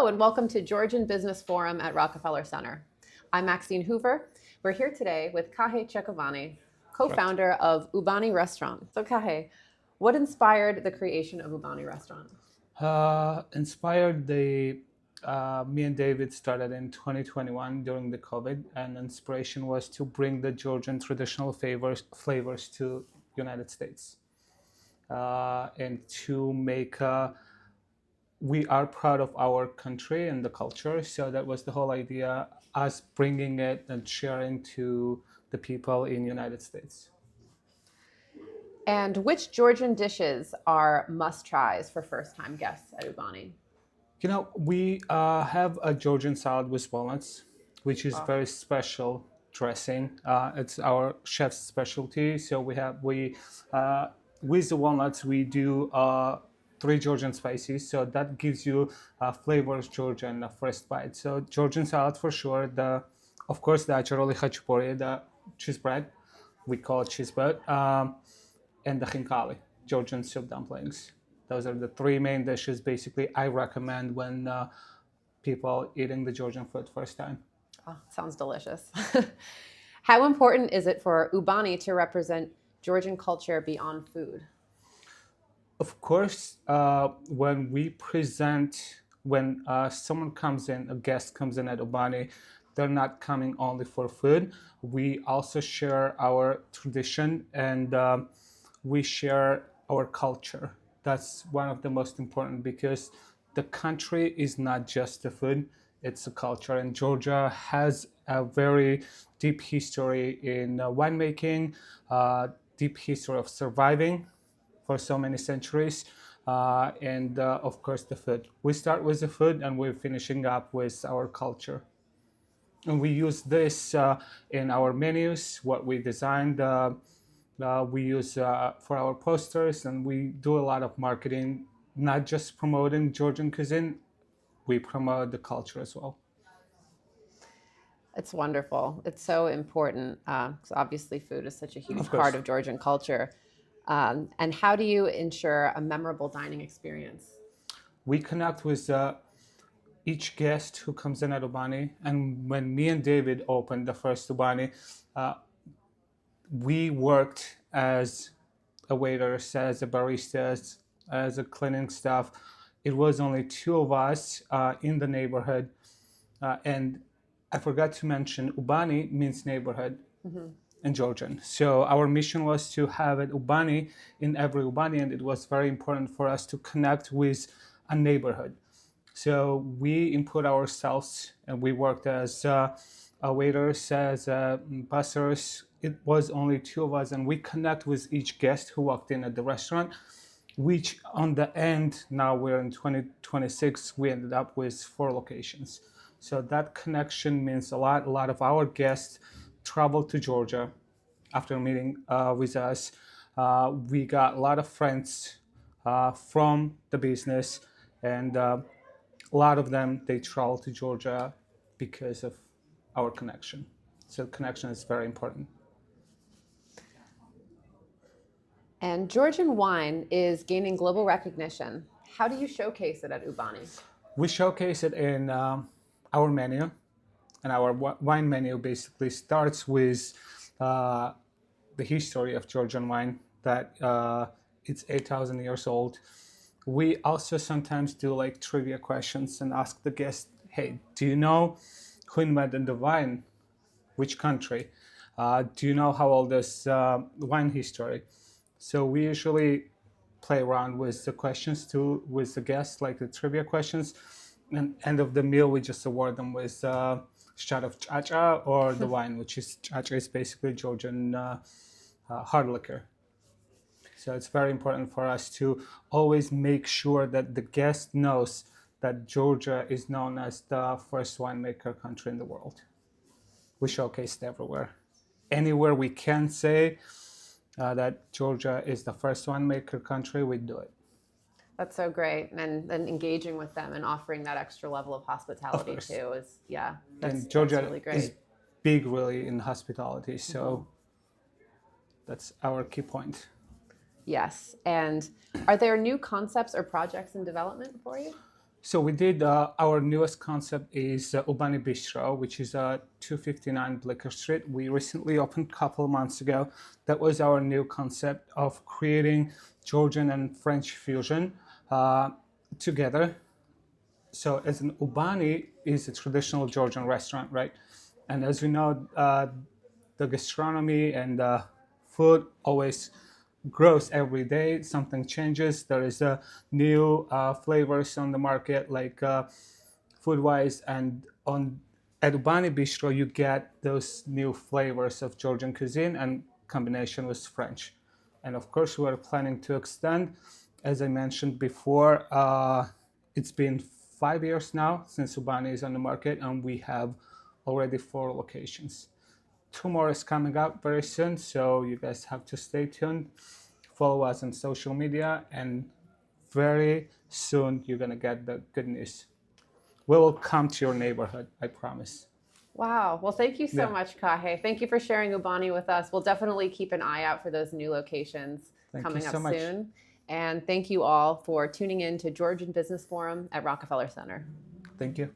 Hello and welcome to Georgian Business Forum at Rockefeller Center. I'm Maxine Hoover. We're here today with Kakhi Chikovani, co-founder of UBANI Restaurant. So Kakhi, what inspired the creation of UBANI Restaurant? Inspired me and David started in 2021 during the COVID, and inspiration was to bring the Georgian traditional flavors to United States, and to make. We are proud of our country and the culture, so that was the whole idea. Us bringing it and sharing to the people in United States. And which Georgian dishes are must-tries for first-time guests at UBANI? You know, we have a Georgian salad with walnuts, which is very special dressing. It's our chef's specialty. So we with the walnuts we do 3 Georgian spices. So that gives you flavors Georgian first bite. So Georgian salad for sure. Of course the acharoli khachapuri, the cheese bread, we call it cheese bread, and the khinkali, Georgian soup dumplings. Those are the 3 main dishes basically I recommend when people eating the Georgian food first time. Oh, sounds delicious. How important is it for UBANI to represent Georgian culture beyond food? Of course, when someone comes in, a guest comes in at UBANI, they're not coming only for food. We also share our tradition and we share our culture. That's one of the most important because the country is not just the food, it's a culture. And Georgia has a very deep history in winemaking, deep history of surviving for so many centuries, and of course the food. We start with the food and we're finishing up with our culture. And we use this in our menus, what we designed. We use for our posters, and we do a lot of marketing, not just promoting Georgian cuisine, we promote the culture as well. It's wonderful. It's so important because obviously food is such a huge Of course. part of Georgian culture. And how do you ensure a memorable dining experience? We connect with each guest who comes in at UBANI, and when me and David opened the first UBANI, we worked as a waiter, as a barista, as a cleaning staff. It was only 2 of us in the neighborhood, and I forgot to mention UBANI means neighborhood in Georgian. So our mission was to have an UBANI in every UBANI, and it was very important for us to connect with a neighborhood. So we input ourselves, and we worked as waiters, as bussers. It was only 2 of us, and we connect with each guest who walked in at the restaurant, which on the end, now we're in 2026, we ended up with 4 locations. So that connection means a lot. A lot of our guests traveled to Georgia after meeting with us. We got a lot of friends from the business, and a lot of them, they traveled to Georgia because of our connection. So connection is very important. And Georgian wine is gaining global recognition. How do you showcase it at UBANI? We showcase it in our menu, and our wine menu basically starts with the history of Georgian wine, that it's 8,000 years old. We also sometimes do like trivia questions and ask the guest, hey, do you know who invented the wine? Which country? Do you know how old is wine history? So we usually play around with the questions with the guests, like the trivia questions. And end of the meal, we just award them with a shot of chacha or the wine, which is chacha is basically Georgian hard liquor. So it's very important for us to always make sure that the guest knows that Georgia is known as the first winemaker country in the world. We showcase it everywhere. Anywhere we can say that Georgia is the first winemaker country, we do it. That's so great. And engaging with them and offering that extra level of hospitality too is, that's Georgia really great. is big really in hospitality, so that's our key point. Yes. And are there new concepts or projects in development for you? So we did our newest concept is UBANI Bistro, which is 259 Blicker Street. We recently opened a couple of months ago. That was our new concept of creating Georgian and French fusion together. So as an UBANI is a traditional Georgian restaurant, right? And as we know, the gastronomy and food always grows every day. Something changes. There is new flavors on the market, like food-wise, and on at UBANI Bistro you get those new flavors of Georgian cuisine and combination with French. And of course, we're planning to extend. As I mentioned before, it's been 5 years now since UBANI is on the market, and we have already 4 locations. 2 more is coming up very soon, so you guys have to stay tuned. Follow us on social media, and very soon you're gonna get the good news. We will come to your neighborhood, I promise. Wow. Well, thank you so Yeah. much, Kakhi. Thank you for sharing UBANI with us. We'll definitely keep an eye out for those new locations Thank coming you up so much. soon. And thank you all for tuning in to Georgian Business Forum at Rockefeller Center. Thank you.